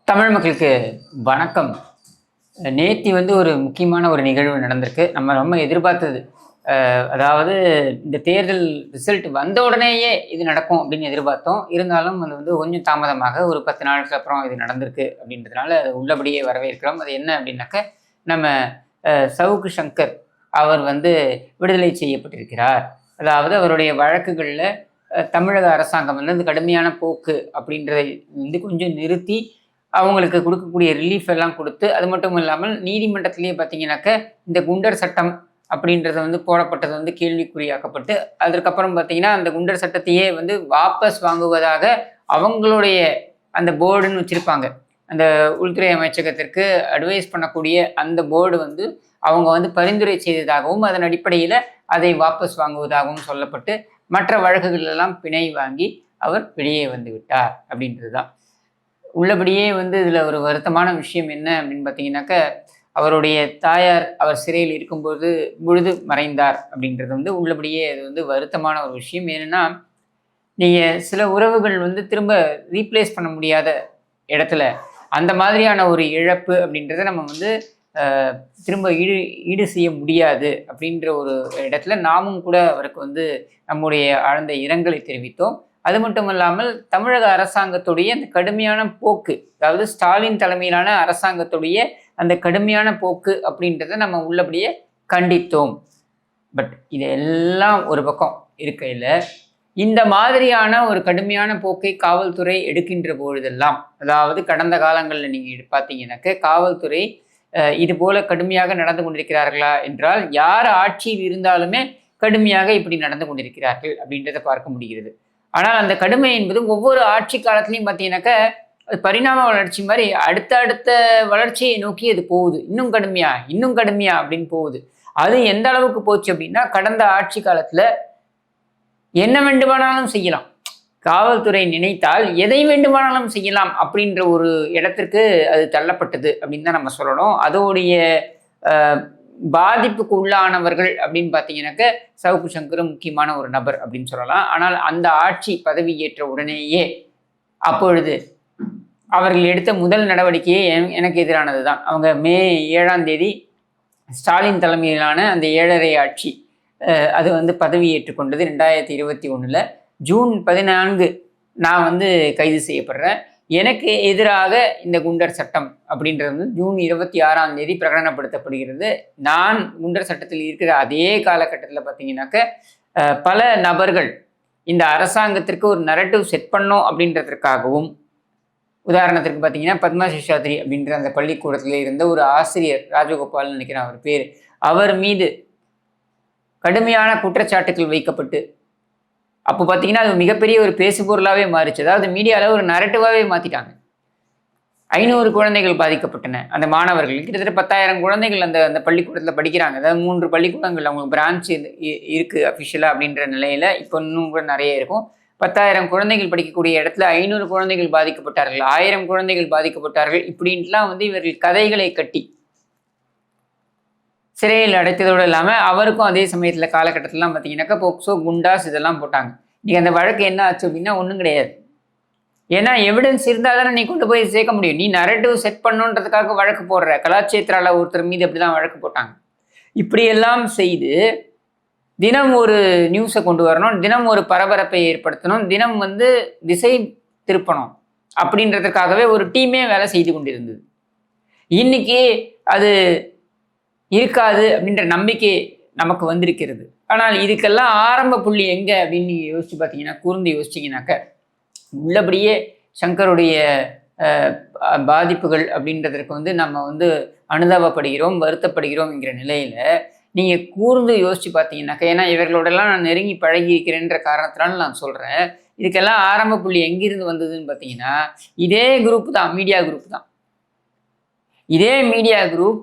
தமிழ் மக்களுக்கு வணக்கம். நேத்தி ஒரு முக்கியமான ஒரு நிகழ்வு நடந்திருக்கு. நம்ம ரொம்ப எதிர்பார்த்தது. அதாவது இந்த தேர்தல் ரிசல்ட் வந்த உடனேயே இது நடக்கும் அப்படின்னு எதிர்பார்த்தோம். இருந்தாலும் அது கொஞ்சம் தாமதமாக ஒரு 10 நாளுக்கு அப்புறம் இது நடந்திருக்கு அப்படின்றதுனால அது உள்ளபடியே வரவேற்கிறோம். அது என்ன அப்படின்னாக்க, நம்ம சவுக்கு சங்கர் அவர் விடுதலை செய்யப்பட்டிருக்கிறார். அதாவது அவருடைய வழக்குகளில் தமிழக அரசாங்கம் அந்த கடுமையான போக்கு அப்படின்றதை கொஞ்சம் நிறுத்தி அவங்களுக்கு கொடுக்கக்கூடிய ரிலீஃப் எல்லாம் கொடுத்து, அது மட்டும் இல்லாமல் நீதிமன்றத்திலேயே பார்த்தீங்கன்னாக்க இந்த குண்டர் சட்டம் அப்படின்றது போடப்பட்டது கேள்விக்குறியாக்கப்பட்டு, அதற்கப்புறம் பார்த்தீங்கன்னா அந்த குண்டர் சட்டத்தையே வாபஸ் வாங்குவதாக அவங்களுடைய அந்த போர்டுன்னு வச்சிருப்பாங்க. அந்த உள்துறை அமைச்சகத்திற்கு அட்வைஸ் பண்ணக்கூடிய அந்த போர்டு அவங்க பரிந்துரை செய்ததாகவும் அதன் அடிப்படையில் அதை வாபஸ் வாங்குவதாகவும் சொல்லப்பட்டு, மற்ற வழக்குகள் எல்லாம் பிணை வாங்கி அவர் வெளியே வந்து விட்டார் அப்படின்றது தான். உள்ளபடியே இதில் ஒரு வருத்தமான விஷயம் என்ன அப்படின்னு பார்த்தீங்கன்னாக்க, அவருடைய தாயார் அவர் சிறையில் இருக்கும்போது பொழுது மறைந்தார் அப்படின்றது உள்ளபடியே அது வருத்தமான ஒரு விஷயம். ஏன்னா, நீங்கள் சில உறவுகள் திரும்ப ரீப்ளேஸ் பண்ண முடியாத இடத்துல அந்த மாதிரியான ஒரு இழப்பு அப்படின்றத நம்ம திரும்ப ஈடு செய்ய முடியாது அப்படின்ற ஒரு இடத்துல நாமும் கூட அவருக்கு நம்முடைய ஆழ்ந்த இரங்கலை தெரிவித்தோம். அது மட்டும் இல்லாமல் தமிழக அரசாங்கத்துடைய அந்த கடுமையான போக்கு, அதாவது ஸ்டாலின் தலைமையிலான அரசாங்கத்துடைய அந்த கடுமையான போக்கு அப்படின்றத நம்ம உள்ளபடியே கண்டித்தோம். பட் இது எல்லாம் ஒரு பக்கம் இருக்கையில், இந்த மாதிரியான ஒரு கடுமையான போக்கை காவல்துறை எடுக்கின்ற பொழுதெல்லாம், அதாவது கடந்த காலங்களில் நீங்கள் பார்த்தீங்கன்னாக்க காவல்துறை இது போல கடுமையாக நடந்து கொண்டிருக்கிறார்களா என்றால், யார் ஆட்சியில் இருந்தாலுமே கடுமையாக இப்படி நடந்து கொண்டிருக்கிறார்கள் அப்படின்றத பார்க்க முடிகிறது. ஆனால் அந்த கடுமை என்பது ஒவ்வொரு ஆட்சி காலத்திலையும் பார்த்தீங்கன்னாக்க அது பரிணாம வளர்ச்சி மாதிரி அடுத்த வளர்ச்சியை நோக்கி அது போகுது. இன்னும் கடுமையா அப்படின்னு போகுது. அது எந்த அளவுக்கு போச்சு அப்படின்னா, கடந்த ஆட்சி காலத்தில் என்ன வேண்டுமானாலும் செய்யலாம், காவல்துறை நினைத்தால் எதை வேண்டுமானாலும் செய்யலாம் அப்படின்ற ஒரு இடத்திற்கு அது தள்ளப்பட்டது அப்படின்னு தான் நம்ம சொல்லணும். அதோடைய பாதிப்புக்கு உள்ளானவர்கள் அப்படின்னு பார்த்தீங்கன்னாக்க சவுக்கு சங்கரும் முக்கியமான ஒரு நபர் அப்படின்னு சொல்லலாம். ஆனால் அந்த ஆட்சி பதவி ஏற்ற உடனேயே அப்பொழுது அவர்கள் எடுத்த முதல் நடவடிக்கையே எனக்கு எதிரானது தான். அவங்க மே 7ஆம் தேதி ஸ்டாலின் தலைமையிலான அந்த 7.5 ஆட்சி அது பதவி ஏற்றுக்கொண்டது 2021. ஜூன் 14 நான் கைது செய்யப்படுறேன். எனக்கு எதிராக இந்த குண்டர் சட்டம் அப்படின்றது ஜூன் 26ஆம் தேதி பிரகடனப்படுத்தப்படுகிறது. நான் குண்டர் சட்டத்தில் இருக்கிற அதே காலகட்டத்தில் பார்த்தீங்கன்னாக்க பல நபர்கள் இந்த அரசாங்கத்திற்கு ஒரு நரேட்டிவ் செட் பண்ணோம் அப்படின்றதுக்காகவும், உதாரணத்திற்கு பார்த்தீங்கன்னா பத்மா சேஷாத்ரி அப்படின்ற அந்த பள்ளிக்கூடத்தில் இருந்த ஒரு ஆசிரியர், ராஜகோபால்னு நினைக்கிறேன் அவர் பேர், அவர் மீது கடுமையான குற்றச்சாட்டுகள் வைக்கப்பட்டு, அப்போ பார்த்தீங்கன்னா அது மிகப்பெரிய ஒரு பேசுபொருளாகவே மாறிச்சு. அதாவது மீடியாவில் ஒரு நரேட்டிவாகவே மாற்றிட்டாங்க. 500 குழந்தைகள் பாதிக்கப்பட்டன. அந்த மாணவர்கள் கிட்டத்தட்ட 10,000 குழந்தைகள் அந்த பள்ளிக்கூடத்தில் படிக்கிறாங்க. அதாவது 3 பள்ளிக்கூடங்கள் அவங்க பிரான்ச் இருக்குது அஃபிஷியலாக அப்படின்ற நிலையில். இப்போ இன்னும் கூட நிறைய இருக்கும். 10,000 குழந்தைகள் படிக்கக்கூடிய இடத்துல 500 குழந்தைகள் பாதிக்கப்பட்டார்கள், 1000 குழந்தைகள் பாதிக்கப்பட்டார்கள், இப்படின்ட்டுலாம் இவர்கள் கதைகளை கட்டி சிறையில் அடைத்ததோடு இல்லாமல் அவருக்கும் அதே சமயத்தில் காலகட்டத்திலாம் பார்த்தீங்கன்னாக்கா போக்சோ, குண்டாஸ் இதெல்லாம் போட்டாங்க. இன்றைக்கி அந்த வழக்கு என்ன ஆச்சு அப்படின்னா ஒன்றும் கிடையாது. ஏன்னா எவிடன்ஸ் இருந்தால் தானே நீ கொண்டு போய் சேர்க்க முடியும். நீ நரேட்டிவ் செட் பண்ணுன்றதுக்காக வழக்கு போடுற. கலாச்சேத்ராவில் ஒருத்தர் மீது அப்படி தான் வழக்கு போட்டாங்க. இப்படியெல்லாம் செய்து தினம் ஒரு நியூஸை கொண்டு வரணும், தினம் ஒரு பரபரப்பை ஏற்படுத்தணும், தினம் திசை திருப்பணும் அப்படின்றதுக்காகவே ஒரு டீமே வேலை செய்து கொண்டிருந்தது. இன்னைக்கு அது இருக்காது அப்படின்ற நம்பிக்கை நமக்கு வந்திருக்கிறது. ஆனால் இதுக்கெல்லாம் ஆரம்ப புள்ளி எங்கே அப்படின்னு நீங்கள் யோசிச்சு பார்த்தீங்கன்னா, கூர்ந்து யோசிச்சிங்கனாக்க உள்ளபடியே சங்கருடைய பாதிப்புகள் அப்படின்றதற்கு நம்ம அனுதாபப்படுகிறோம், வருத்தப்படுகிறோம் என்கிற நிலையில் நீங்கள் கூர்ந்து யோசிச்சு பார்த்தீங்கன்னாக்க, ஏன்னா இவர்களோடலாம் நான் நெருங்கி பழகி இருக்கிறேன்ற காரணத்தினால நான் சொல்கிறேன், இதுக்கெல்லாம் ஆரம்ப புள்ளி எங்கிருந்து வந்ததுன்னு பார்த்தீங்கன்னா, இதே குரூப் தான், மீடியா குரூப் தான். இதே மீடியா குரூப்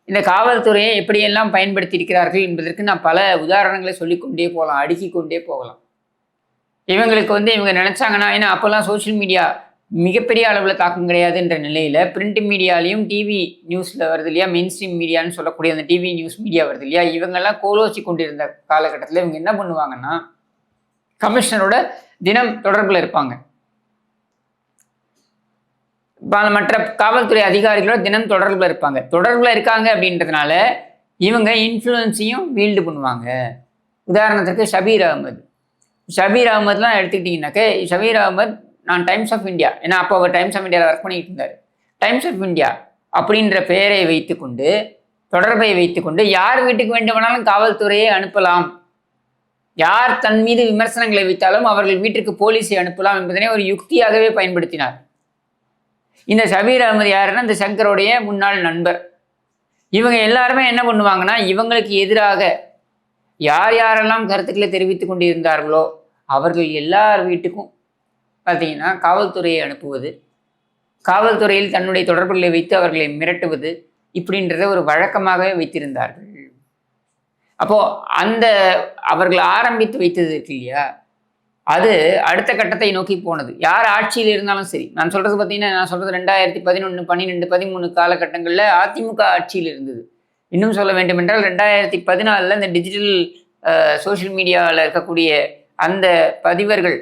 இந்த காவல்துறையை எப்படியெல்லாம் பயன்படுத்தி இருக்கிறார்கள் என்பதற்கு நான் பல உதாரணங்களை சொல்லிக்கொண்டே போகலாம், அடுக்கி கொண்டே போகலாம். இவங்களுக்கு இவங்க நினைச்சாங்கன்னா, ஏன்னா அப்போல்லாம் சோசியல் மீடியா மிகப்பெரிய அளவில் தாக்கம் கிடையாதுன்ற நிலையில் பிரிண்ட் மீடியாலையும் டிவி நியூஸில் வருது இல்லையா, மெயின் ஸ்ட்ரீம் மீடியான்னு சொல்லக்கூடிய அந்த டிவி நியூஸ் மீடியா வருது இல்லையா, இவங்கெல்லாம் கோலோச்சி கொண்டிருந்த காலகட்டத்தில் இவங்க என்ன பண்ணுவாங்கன்னா, கமிஷனரோட தினம் தொடர்பில் இருப்பாங்க. மற்ற காவல்துறை அதிகாரிகளோட தினம் தொடர்பில் இருப்பாங்க. தொடர்பில் இருக்காங்க அப்படின்றதுனால இவங்க இன்ஃப்ளூயன்ஸையும் வீல்டு பண்ணுவாங்க. உதாரணத்துக்கு ஷபீர் அகமது. ஷபீர் அகமதுலாம் எடுத்துக்கிட்டிங்கனாக்க, ஷபீர் அகமது நான் டைம்ஸ் ஆஃப் இந்தியா, ஏன்னா அப்போ அவர் டைம்ஸ் ஆஃப் இந்தியாவில் ஒர்க் பண்ணிட்டு இருந்தார். டைம்ஸ் ஆஃப் இந்தியா அப்படின்ற பெயரை வைத்துக்கொண்டு, தொடர்பை வைத்துக்கொண்டு யார் வீட்டுக்கு வேண்டுமானாலும் காவல்துறையை அனுப்பலாம், யார் தன் மீது விமர்சனங்களை வைத்தாலும் அவர்கள் வீட்டிற்கு போலீஸை அனுப்பலாம் என்பதனை ஒரு யுக்தியாகவே பயன்படுத்தினார். இந்த ஷபீர் அகமது யாருன்னா இந்த சங்கருடைய முன்னாள் நண்பர். இவங்க எல்லாருமே என்ன பண்ணுவாங்கன்னா, இவங்களுக்கு எதிராக யார் யாரெல்லாம் கருத்துக்களை தெரிவித்துக் கொண்டிருந்தார்களோ அவர்கள் எல்லார் வீட்டுக்கும் பார்த்தீங்கன்னா காவல்துறையை அனுப்புவது, காவல்துறையில் தன்னுடைய தொடர்புகளை வைத்து அவர்களை மிரட்டுவது, இப்படின்றத ஒரு வழக்கமாகவே வைத்திருந்தார்கள். அப்போ அந்த அவர்கள் ஆரம்பித்து வைத்தது இருக்கு இல்லையா, அது அடுத்த கட்டத்தை நோக்கி போனது. யார் ஆட்சியில் இருந்தாலும் சரி, நான் சொல்றது பார்த்தீங்கன்னா, நான் சொல்றது 2011, 12, 13 காலகட்டங்களில் அதிமுக ஆட்சியில் இருந்தது. இன்னும் சொல்ல வேண்டும் என்றால் 2014 இந்த டிஜிட்டல் சோஷியல் மீடியாவில் இருக்கக்கூடிய அந்த பதிவர்கள்,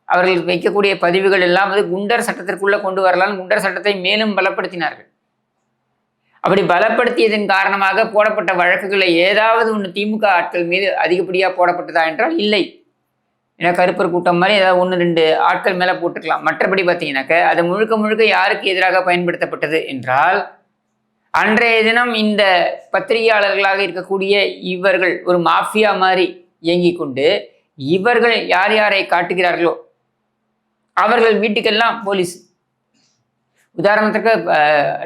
அவர்கள் வைக்கக்கூடிய பதிவுகள் எல்லாம் வந்து குண்டர் சட்டத்திற்குள்ள கொண்டு வரலாம், குண்டர் சட்டத்தை மேலும் பலப்படுத்தினார்கள். அப்படி பலப்படுத்தியதன் காரணமாக போடப்பட்ட வழக்குகளை ஏதாவது ஒன்று திமுக ஆட்கள் மீது அதிகப்படியாக போடப்பட்டதா என்றால் இல்லை. ஏன்னா கருப்பர் கூட்டம் மாதிரி ஏதாவது 1-2 ஆட்கள் மேலே போட்டுக்கலாம். மற்றபடி பார்த்தீங்கன்னாக்க அது முழுக்க முழுக்க யாருக்கு எதிராக பயன்படுத்தப்பட்டது என்றால், அன்றைய தினம் இந்த பத்திரிகையாளர்களாக இருக்கக்கூடிய இவர்கள் ஒரு மாஃபியா மாதிரி இயங்கி கொண்டு இவர்கள் யார் யாரை காட்டுகிறார்களோ அவர்கள் வீட்டுக்கெல்லாம் போலீஸ். உதாரணத்துக்கு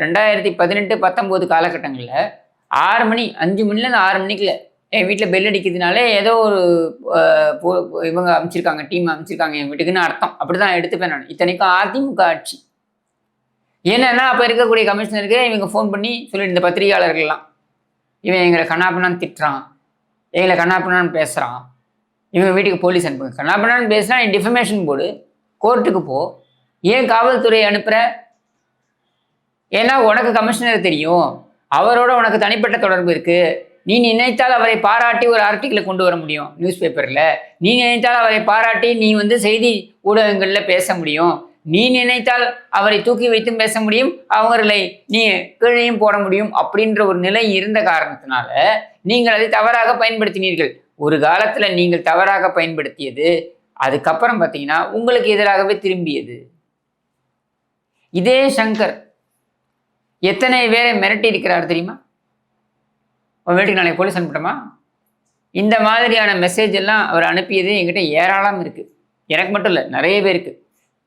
2018-19 காலகட்டங்களில் 6 மணி 5 மணிலேருந்து 6 மணிக்குள்ள என் வீட்டில் பெல் அடிக்கிறதுனாலே ஏதோ ஒரு இவங்க அமைச்சிருக்காங்க, டீம் அமைச்சிருக்காங்க என் வீட்டுக்குன்னு அர்த்தம். அப்படி தான் எடுத்துப்பேன் நான். இத்தனைக்கும் அதிமுக ஆட்சி. என்னன்னா அப்போ இருக்கக்கூடிய கமிஷனருக்கு இவங்க ஃபோன் பண்ணி சொல்லிட்டு, இந்த பத்திரிகையாளர்கள்லாம் இவன் எங்களை கண்ணாப்பண்ணான்னு திட்டுறான், எங்களை கண்ணாப்பண்ணான்னு பேசுகிறான், இவங்க வீட்டுக்கு போலீஸ் அனுப்புங்க. கண்ணாப்பண்ணான்னு பேசுனா நீ டிஃபமேஷன் போடு, கோர்ட்டுக்கு போ, ஏன் காவல்துறையை அனுப்புகிற? ஏன்னா உனக்கு கமிஷனர் தெரியும், அவரோட உனக்கு தனிப்பட்ட தொடர்பு இருக்குது. நீ நினைத்தால் அவரை பாராட்டி ஒரு ஆர்டிக்கிளை கொண்டு வர முடியும் நியூஸ் பேப்பரில். நீ நினைத்தால் அவரை பாராட்டி நீ வந்து செய்தி ஊடகங்களில் பேச முடியும். நீ நினைத்தால் அவரை தூக்கி வைத்தும் பேச முடியும், அவர்களை நீ கீழையும் போட முடியும். அப்படின்ற ஒரு நிலை இருந்த காரணத்தினால நீங்கள் அதை தவறாக பயன்படுத்தினீர்கள். ஒரு காலத்தில் நீங்கள் தவறாக பயன்படுத்தியது அதுக்கப்புறம் பார்த்தீங்கன்னா உங்களுக்கு எதிராகவே திரும்பியது. இதே சங்கர் எத்தனை பேரை மிரட்டி இருக்கிறார் தெரியுமா? உன் வீட்டுக்கு நாளைக்கு போலீஸ் அனுப்பிட்டோமா, இந்த மாதிரியான மெசேஜ் எல்லாம் அவர் அனுப்பியது என்கிட்ட ஏராளம் இருக்குது. எனக்கு மட்டும் இல்லை, நிறைய பேருக்கு.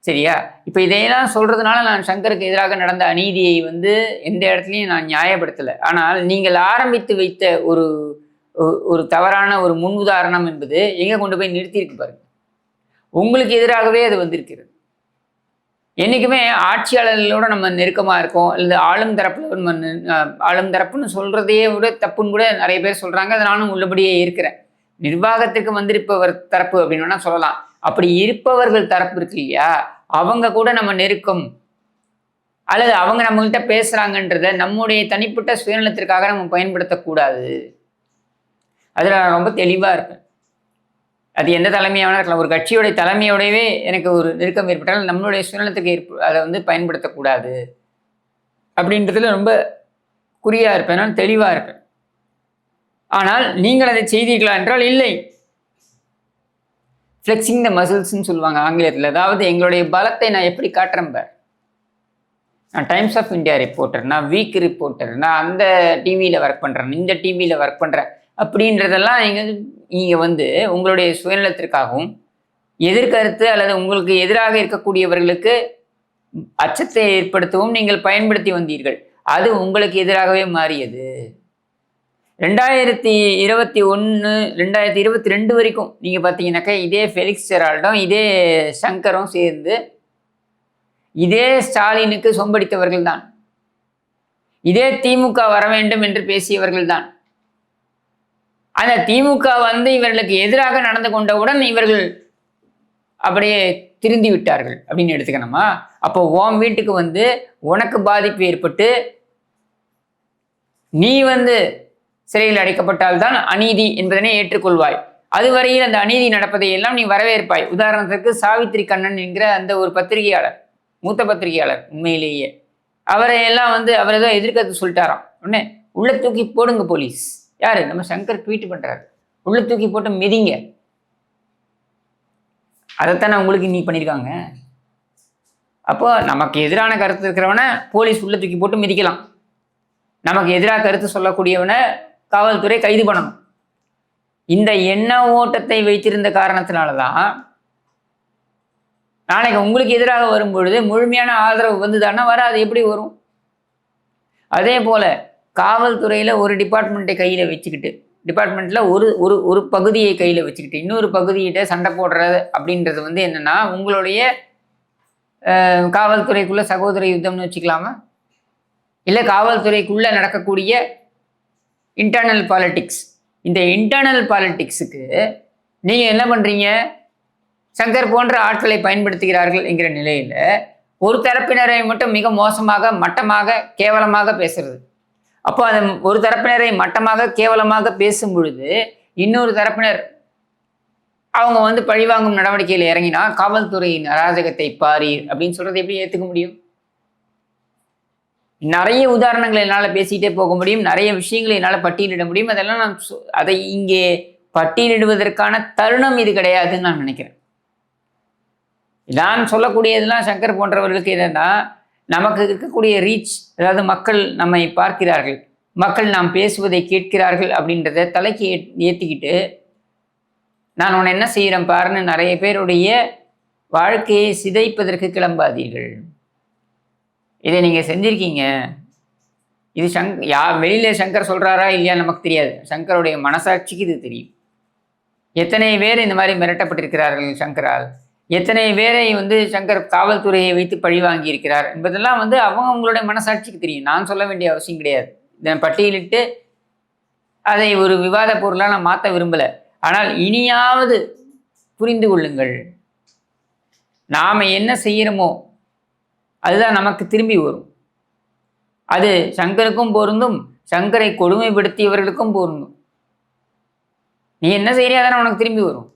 சரியா? இப்போ இதையெல்லாம் சொல்கிறதுனால நான் சங்கருக்கு எதிராக நடந்த அநீதியை வந்து எந்த இடத்துலையும் நான் நியாயப்படுத்தலை. ஆனால் நீங்கள் ஆரம்பித்து வைத்த ஒரு தவறான ஒரு முன் உதாரணம் என்பது எங்கே கொண்டு போய் நிறுத்தியிருக்கு பாருங்க. உங்களுக்கு எதிராகவே அது வந்திருக்கிறது. என்றைக்குமே ஆட்சியாளர்களோட நம்ம நெருக்கமாக இருக்கோம், இல்லை ஆளும் தரப்புல ஆளும் தரப்புன்னு சொல்கிறதையே விட தப்புன்னு கூட நிறைய பேர் சொல்கிறாங்க. அதை நானும் உள்ளபடியே இருக்கிறேன். நிர்வாகத்துக்கு வந்திருப்பவர் தரப்பு அப்படின்னு வேணால் சொல்லலாம். அப்படி இருப்பவர்கள் தரப்பு இருக்கு இல்லையா, அவங்க கூட நம்ம நெருக்கம் அல்லது அவங்க நம்மகிட்ட பேசுகிறாங்கன்றத நம்முடைய தனிப்பட்ட சுயநலத்திற்காக நம்ம பயன்படுத்தக்கூடாது. அதில் நான் ரொம்ப தெளிவாக இருப்பேன். அது எந்த தலைமையாக இருக்கலாம். ஒரு கட்சியோடைய தலைமையோடவே எனக்கு ஒரு நெருக்கம் ஏற்பட்டால் நம்மளுடைய சுயநலத்துக்கு அதை வந்து பயன்படுத்தக்கூடாது அப்படின்றதுல ரொம்ப குறியாக இருப்பேன், நான் தெளிவாக இருப்பேன். ஆனால் நீங்கள் அதை செய்தீர்களா என்றால் இல்லை. ஃப்ளெக்சிங் த மசில்ஸ்ன்னு சொல்லுவாங்க ஆங்கிலத்தில். அதாவது எங்களுடைய பலத்தை நான் எப்படி காட்டுறேன் பார். நான் டைம்ஸ் ஆஃப் இந்தியா ரிப்போர்ட்டர், நான் வீக் ரிப்போர்ட்டர், நான் அந்த டிவியில் ஒர்க் பண்ணுறேன், இந்த டிவியில் ஒர்க் பண்ணுறேன் அப்படின்றதெல்லாம் நீங்கள் வந்து உங்களுடைய சுயநலத்திற்காகவும் எதிர்கருத்து அல்லது உங்களுக்கு எதிராக இருக்கக்கூடியவர்களுக்கு அச்சத்தை ஏற்படுத்தவும் நீங்கள் பயன்படுத்தி வந்தீர்கள். அது உங்களுக்கு எதிராகவே மாறியது. 2021, 2022 வரைக்கும் நீங்கள் பார்த்தீங்கன்னாக்கா இதே ஃபெலிக்ஸ் ஜெரால்டும் இதே சங்கரும் சேர்ந்து இதே ஸ்டாலினுக்கு சொம்படித்தவர்கள் தான், இதே திமுக வர வேண்டும் என்று பேசியவர்கள் தான். அந்த திமுக வந்து இவர்களுக்கு எதிராக நடந்து கொண்டவுடன் இவர்கள் அப்படியே திருந்தி விட்டார்கள் அப்படின்னு எடுத்துக்கணுமா? அப்போ உன் வீட்டுக்கு வந்து உனக்கு பாதிப்பு ஏற்பட்டு நீ வந்து சிறையில் அடைக்கப்பட்டால்தான் அநீதி என்பதனை ஏற்றுக்கொள்வாய். அதுவரையில் அந்த அநீதி நடப்பதை எல்லாம் நீ வரவேற்பாய். உதாரணத்திற்கு சாவித்திரி கண்ணன் என்கிற அந்த ஒரு பத்திரிகையாளர் மூத்த பத்திரிகையாளர் உண்மையிலேயே. அவரை எல்லாம் அவர் ஏதோ எதிர்கருத்து சொல்லிட்டாராம். உடனே உள்ள தூக்கி போடுங்க போலீஸ். யாரு? நம்ம சங்கர் ட்வீட் பண்றாரு. உள்ள தூக்கி போட்டு மிதிங்க. அதைத்தானே உங்களுக்கு நீ பண்ணியிருக்காங்க. அப்போ நமக்கு எதிரான கருத்து இருக்கிறவனை போலீஸ் உள்ள தூக்கி போட்டு மிதிக்கலாம். நமக்கு எதிராக கருத்து சொல்லக்கூடியவனை காவல்துறை கைது பண்ணணும். இந்த எண்ண ஓட்டத்தை வைத்திருந்த காரணத்தினாலதான் நாளைக்கு உங்களுக்கு எதிராக வரும்பொழுது முழுமையான ஆதரவு வந்துதானா? வராது. எப்படி வரும்? அதே போல காவல்துறையில ஒரு டிபார்ட்மெண்ட்டை கையில வச்சுக்கிட்டு, டிபார்ட்மெண்ட்ல ஒரு ஒரு ஒரு பகுதியை கையில வச்சுக்கிட்டு இன்னொரு பகுதியிட்ட சண்டை போடுறது அப்படின்றது என்னன்னா, உங்களுடைய காவல்துறைக்குள்ள சகோதர யுத்தம்னு வச்சுக்கலாமா? இல்லை காவல்துறைக்குள்ள நடக்கக்கூடிய இன்டர்னல் பாலிட்டிக்ஸ். இந்த இன்டர்னல் பாலிட்டிக்ஸுக்கு நீங்க என்ன பண்றீங்க? சங்கர் போன்ற ஆட்களை பயன்படுத்துகிறார்கள் என்கிற நிலையில ஒரு தரப்பினரை மட்டும் மிக மோசமாக, மட்டமாக, கேவலமாக பேசுறது. அப்போ அந்த ஒரு தரப்பினரை மட்டமாக, கேவலமாக பேசும் பொழுது இன்னொரு தரப்பினர் அவங்க பழிவாங்கும் நடவடிக்கையில் இறங்கினா காவல்துறையின் அராஜகத்தை பாரீர் அப்படின்னு சொல்றது எப்படி ஏற்றுக்க முடியும்? நிறைய உதாரணங்களை என்னால் பேசிக்கிட்டே போக முடியும். நிறைய விஷயங்களை என்னால் பட்டியலிட முடியும். அதெல்லாம் நான் அதை இங்கே பட்டியலிடுவதற்கான தருணம் இது கிடையாதுன்னு நான் நினைக்கிறேன். நான் சொல்லக்கூடியதெல்லாம் சங்கர் போன்றவர்களுக்கு என்னன்னா, நமக்கு இருக்கக்கூடிய ரீச், அதாவது மக்கள் நம்மை பார்க்கிறார்கள், மக்கள் நாம் பேசுவதை கேட்கிறார்கள் அப்படின்றத தலைக்கு ஏற்றிக்கிட்டு நான் உன்னை என்ன செய்கிறேன் பாருன்னு நிறைய பேருடைய வாழ்க்கையை சிதைப்பதற்கு கிளம்பாதீர்கள். இதை நீங்கள் செஞ்சிருக்கீங்க. இது வெளியில சங்கர் சொல்கிறாரா இல்லையா நமக்கு தெரியாது. சங்கருடைய மனசாட்சிக்கு இது தெரியும். எத்தனை பேர் இந்த மாதிரி மிரட்டப்பட்டிருக்கிறார்கள் சங்கரால், எத்தனை பேரை சங்கர் காவல்துறையை வைத்து பழி வாங்கி இருக்கிறார் என்பதெல்லாம் அவங்களுடைய மனசாட்சிக்கு தெரியும். நான் சொல்ல வேண்டிய அவசியம் கிடையாது. இதை பட்டியலிட்டு அதை ஒரு விவாத பொருளாக நான் மாற்ற விரும்பலை. ஆனால் இனியாவது புரிந்து கொள்ளுங்கள், நாம் என்ன செய்கிறோமோ அதுதான் நமக்கு திரும்பி வரும். அது சங்கருக்கும் பொருந்தும், சங்கரை கொடுமைப்படுத்தியவர்களுக்கும் பொருந்தும். நீ என்ன செய்யறியோ அதான உனக்கு திரும்பி வரும்.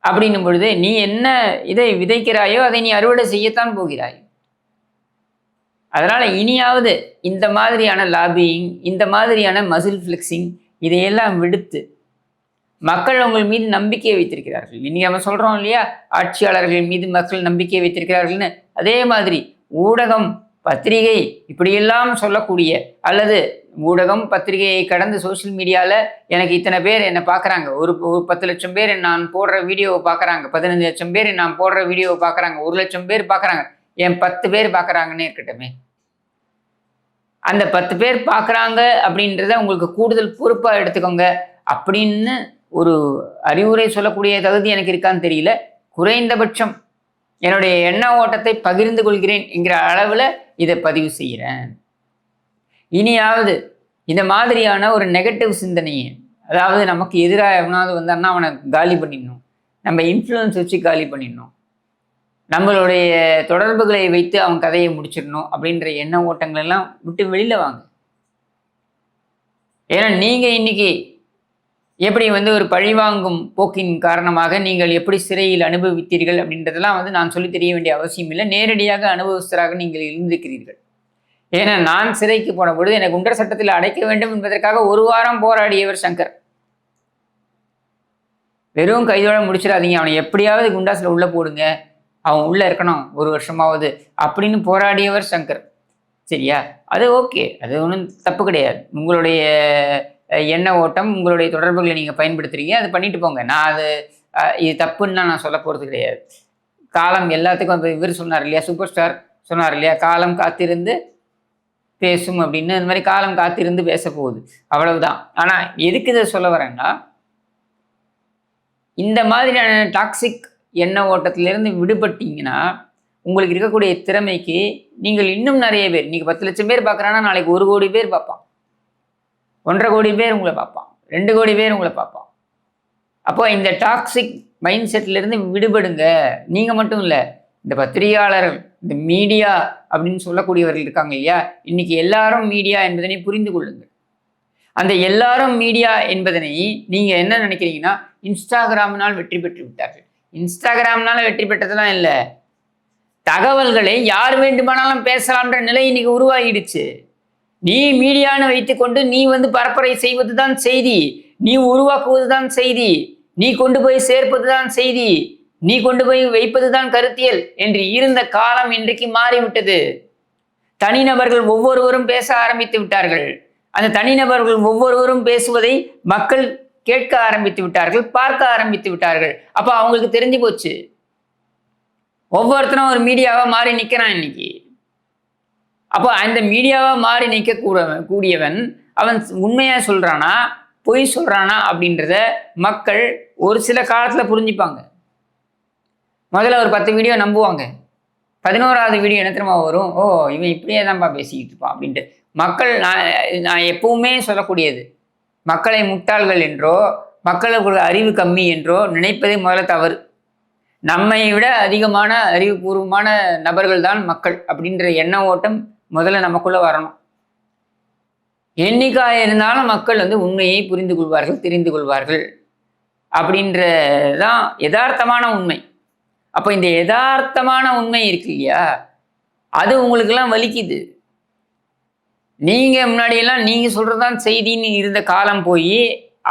அப்படின்னும் பொழுது நீ என்ன இதை விதைக்கிறாயோ அதை நீ அறுவடை செய்யத்தான் போகிறாய். அதனால இனியாவது இந்த மாதிரியான லாபியிங், இந்த மாதிரியான மசில் ஃபிளெக்சிங் இதையெல்லாம் விடுத்து மக்கள் உங்கள் மீது நம்பிக்கை வைத்திருக்கிறார்கள். இன்னைக்கு நம்ம சொல்றோம் இல்லையா, ஆட்சியாளர்கள் மீது மக்கள் நம்பிக்கை வைத்திருக்கிறார்கள்னு. அதே மாதிரி ஊடகம், பத்திரிகை இப்படியெல்லாம் சொல்லக்கூடிய, அல்லது ஊடகம் பத்திரிகையை கடந்து சோசியல் மீடியாவில் எனக்கு இத்தனை பேர் என்னை பார்க்குறாங்க, ஒரு 10 லட்சம் பேர் நான் போடுற வீடியோவை பார்க்குறாங்க, 15 லட்சம் பேர் நான் போடுற வீடியோவை பார்க்குறாங்க, 1 லட்சம் பேர் பார்க்குறாங்க, என் 10 பேர் பார்க்குறாங்கன்னே இருக்கட்டுமே. அந்த 10 பேர் பார்க்குறாங்க அப்படின்றத உங்களுக்கு கூடுதல் பொறுப்பாக எடுத்துக்கோங்க அப்படின்னு ஒரு அறிவுரை சொல்லக்கூடிய தகுதி எனக்கு இருக்கான்னு தெரியல. குறைந்தபட்சம் என்னுடைய எண்ண ஓட்டத்தை பகிர்ந்து கொள்கிறேன் என்கிற அளவில் இதை பதிவு செய்கிறேன். இனியாவது இந்த மாதிரியான ஒரு நெகட்டிவ் சிந்தனையை, அதாவது நமக்கு எதிராக எவனாவது வந்தான்னா அவனை காலி பண்ணிடணும், நம்ம இன்ஃப்ளூயன்ஸ் வச்சு காலி பண்ணிடணும், நம்மளுடைய தொடர்புகளை வைத்து அவன் கதையை முடிச்சிடணும் அப்படின்ற எண்ண ஓட்டங்கள் எல்லாம் விட்டு வெளியில் வாங்க. ஏன்னா நீங்கள் இன்னைக்கு எப்படி ஒரு பழிவாங்கும் போக்கின் காரணமாக நீங்கள் எப்படி சிறையில் அனுபவித்தீர்கள் அப்படின்றதெல்லாம் நான் சொல்லி தெரிய வேண்டிய அவசியம் இல்லை. நேரடியாக அனுபவஸ்தராக நீங்கள் இருந்திருக்கிறீர்கள். ஏன்னா நான் சிறைக்கு போன பொழுது எனக்கு குண்டர் சட்டத்தில் அடைக்க வேண்டும் என்பதற்காக 1 வாரம் போராடியவர் சங்கர். வெறும் கைதோட முடிச்சிடாதீங்க, அவனை எப்படியாவது குண்டாசில் உள்ள போடுங்க, அவன் உள்ள இருக்கணும் 1 வருஷமாவது அப்படின்னு போராடியவர் சங்கர். சரியா? அது ஓகே, அது ஒன்றும் தப்பு கிடையாது. உங்களுடைய எண்ண ஓட்டம், உங்களுடைய தொடர்புகளை நீங்கள் பயன்படுத்துறீங்க, அது பண்ணிட்டு போங்க. நான் அது இது தப்புன்னா நான் சொல்ல போகிறது கிடையாது. காலம் எல்லாத்துக்கும் இவர் சொன்னார் இல்லையா, சூப்பர் ஸ்டார் சொன்னார் இல்லையா, காலம் காத்திருந்து பேசும் அப்படின்னு. அந்த மாதிரி காலம் காத்திருந்து பேச போகுது, அவ்வளவுதான். ஆனால் எதுக்கு இதை சொல்ல வரேன்னா, இந்த மாதிரியான டாக்ஸிக் எண்ண ஓட்டத்திலிருந்து விடுபட்டீங்கன்னா உங்களுக்கு இருக்கக்கூடிய திறமைக்கு நீங்கள் இன்னும் நிறைய பேர், இன்னைக்கு 10 லட்சம் பேர் பார்க்குறான்னா நாளைக்கு 1 கோடி பேர் பார்ப்பான், 1.5 கோடி பேர் உங்களை பார்ப்பான், 2 கோடி பேர் உங்களை பார்ப்பான். அப்போ இந்த டாக்ஸிக் மைண்ட் செட்லேருந்து விடுபடுங்க. நீங்கள் மட்டும் இல்லை, இந்த பத்திரிகையாளர்கள், இந்த மீடியா அப்படின்னு சொல்லக்கூடியவர்கள் இருக்காங்க இல்லையா, இன்னைக்கு எல்லாரும் மீடியா என்பதனை புரிந்து கொள்ளுங்கள். அந்த எல்லாரும் மீடியா என்பதனை நீங்கள் என்ன நினைக்கிறீங்கன்னா, இன்ஸ்டாகிராமினால் வெற்றி பெற்று விட்டார்கள். இன்ஸ்டாகிராம்னால வெற்றி பெற்றதெல்லாம் இல்லை, தகவல்களை யார் வேண்டுமானாலும் பேசலாம்ன்ற நிலை இன்னைக்கு உருவாகிடுச்சு. நீ மீடியான்னு வைத்துக்கொண்டு நீ பரப்புரை செய்வதுதான் செய்தி, நீ உருவாக்குவதுதான் செய்தி, நீ கொண்டு போய் சேர்ப்பதுதான் செய்தி, நீ கொண்டு போய் வைப்பதுதான் கருத்தியல் என்று இருந்த காலம் இன்றைக்கு மாறிவிட்டது. தனிநபர்கள் ஒவ்வொருவரும் பேச ஆரம்பித்து விட்டார்கள். அந்த தனிநபர்கள் ஒவ்வொருவரும் பேசுவதை மக்கள் கேட்க ஆரம்பித்து விட்டார்கள், பார்க்க ஆரம்பித்து விட்டார்கள். அப்ப அவங்களுக்கு தெரிஞ்சு போச்சு. ஒவ்வொருத்தரும் ஒரு மீடியாவா மாறி நிற்கிறான் இன்னைக்கு. அப்போ அந்த மீடியாவா மாறி நிற்க கூடியவன் அவன் உண்மையா சொல்றானா பொய் சொல்றானா அப்படின்றத மக்கள் ஒரு சில காலத்துல புரிஞ்சுப்பாங்க. முதல்ல ஒரு 10 வீடியோ நம்புவாங்க, 11வது வீடியோ என்ன தெரியுமா வரும், ஓ இவன் இப்படியே தான்ப்பா பேசிக்கிட்டு இருப்பான் அப்படின்ட்டு. மக்கள் நான் எப்பவுமே சொல்லக்கூடியது, மக்களை முட்டாள்கள் என்றோ மக்களுக்கு அறிவு கம்மி என்றோ நினைப்பதே முதல்ல தவறு. நம்மை விட அதிகமான அறிவுபூர்வமான நபர்கள் தான் மக்கள் அப்படின்ற எண்ண ஓட்டம் முதல்ல நமக்குள்ள வரணும். என்னைக்காக இருந்தாலும் மக்கள் உண்மையை புரிந்து கொள்வார்கள், தெரிந்து கொள்வார்கள் அப்படின்றதான் யதார்த்தமான உண்மை. அப்போ இந்த யதார்த்தமான உண்மை இருக்கு இல்லையா, அது உங்களுக்கெல்லாம் வலிக்குது. நீங்க முன்னாடியெல்லாம் நீங்க சொல்றதுதான் செய்தின்னு இருந்த காலம் போய்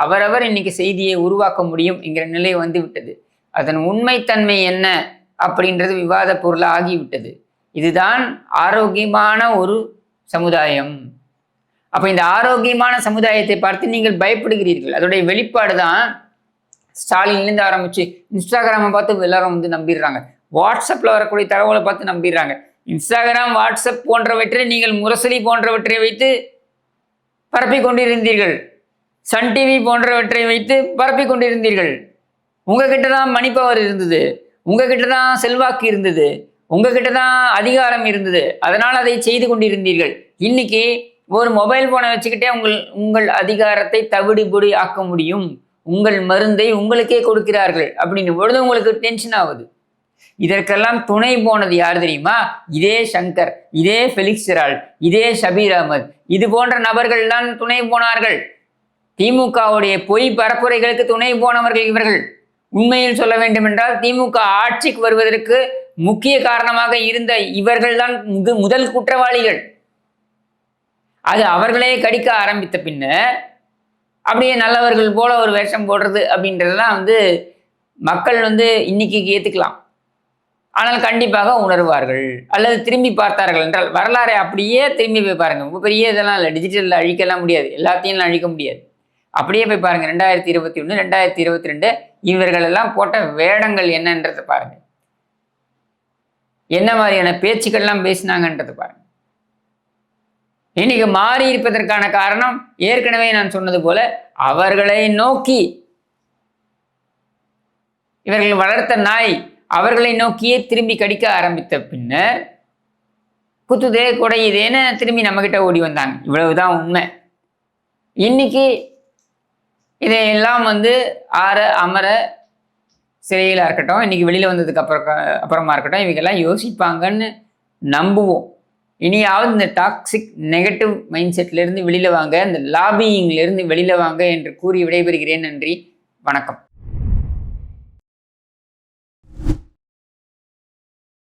அவரவர் இன்னைக்கு செய்தியை உருவாக்க முடியும் என்கிற நிலை வந்து விட்டது. அதன் உண்மைத்தன்மை என்ன அப்படின்றது விவாத பொருளாக ஆகிவிட்டது. இதுதான் ஆரோக்கியமான ஒரு சமுதாயம். அப்ப இந்த ஆரோக்கியமான சமுதாயத்தை பார்த்து நீங்கள் பயப்படுகிறீர்கள். அதோடைய வெளிப்பாடு தான் ஸ்டாலின்லேருந்து ஆரம்பிச்சு இன்ஸ்டாகிராமை பார்த்து எல்லாரும் நம்பிடுறாங்க, வாட்ஸ்அப்ல வரக்கூடிய தகவலை பார்த்து நம்பிடுறாங்க. இன்ஸ்டாகிராம், வாட்ஸ்அப் போன்றவற்றை நீங்கள் முரசொலி போன்றவற்றை வைத்து பரப்பி கொண்டிருந்தீர்கள், சன் டிவி போன்றவற்றை வைத்து பரப்பி கொண்டிருந்தீர்கள். உங்ககிட்ட தான் மணி பவர் இருந்தது, உங்ககிட்ட தான் செல்வாக்கு இருந்தது, உங்ககிட்ட தான் அதிகாரம் இருந்தது, அதனால் அதை செய்து கொண்டிருந்தீர்கள். இன்னைக்கு ஒரு மொபைல் போனை வச்சுக்கிட்டே உங்கள் அதிகாரத்தை தவிடுபொடி ஆக்க முடியும். உங்கள் மருந்தை உங்களுக்கே கொடுக்கிறார்கள் அப்படின்னு பொழுது உங்களுக்கு டென்ஷன் ஆகுது. இதற்கெல்லாம் துணை போனது யார் தெரியுமா? இதே சங்கர், இதே ஃபெலிக்ஸ் ஜெரால்ட், இதே ஷபீர் அகமது, இது போன்ற நபர்கள் தான் துணை போனார்கள். திமுகவுடைய பொய் பரப்புரைகளுக்கு துணை போனவர்கள் இவர்கள். உண்மையில் சொல்ல வேண்டும் என்றால் திமுக ஆட்சிக்கு வருவதற்கு முக்கிய காரணமாக இருந்த இவர்கள் தான் முதல் குற்றவாளிகள். அது அவர்களே கடிக்க ஆரம்பித்த பின்னர் அப்படியே நல்லவர்கள் போல ஒரு வேஷம் போடுறது அப்படின்றதெல்லாம் மக்கள் இன்னைக்கு ஏத்துக்கலாம். ஆனால் கண்டிப்பாக உணர்வார்கள் அல்லது திரும்பி பார்த்தார்கள் என்றால் வரலாறை அப்படியே திரும்பி போய் பாருங்க. ரொம்ப பெரிய இதெல்லாம் இல்லை, டிஜிட்டலில் அழிக்கலாம் முடியாது, எல்லாத்தையும் அழிக்க முடியாது. அப்படியே போய் பாருங்க 2021 2022 இவர்கள் எல்லாம் போட்ட வேடங்கள் என்னன்றதை பாருங்க, என்ன மாதிரியான பேச்சுக்கள்லாம் பேசினாங்கன்றதை பாருங்க. இன்னைக்கு மாறி இருப்பதற்கான காரணம் ஏற்கனவே நான் சொன்னது போல அவர்களை நோக்கி, இவர்கள் வளர்த்த நாய் அவர்களை நோக்கியே திரும்பி கடிக்க ஆரம்பித்த பின்னர் குத்துதே குடையுதேன்னு திரும்பி நம்மகிட்ட ஓடி வந்தாங்க. இவ்வளவுதான் உண்மை. இன்னைக்கு இதையெல்லாம் ஆற அமர சிறையில இருக்கட்டும், இன்னைக்கு வெளியில வந்ததுக்கு அப்புறமா இருக்கட்டும், இவங்கெல்லாம் யோசிப்பாங்கன்னு நம்புவோம். இனியாவது இந்த டாக்ஸிக் நெகட்டிவ் மைண்ட் செட்ல இருந்து வெளியில வாங்க, இந்த லாபியிங்ல இருந்து வெளியில வாங்க என்று கூறி விடைபெறுகிறேன். நன்றி, வணக்கம்.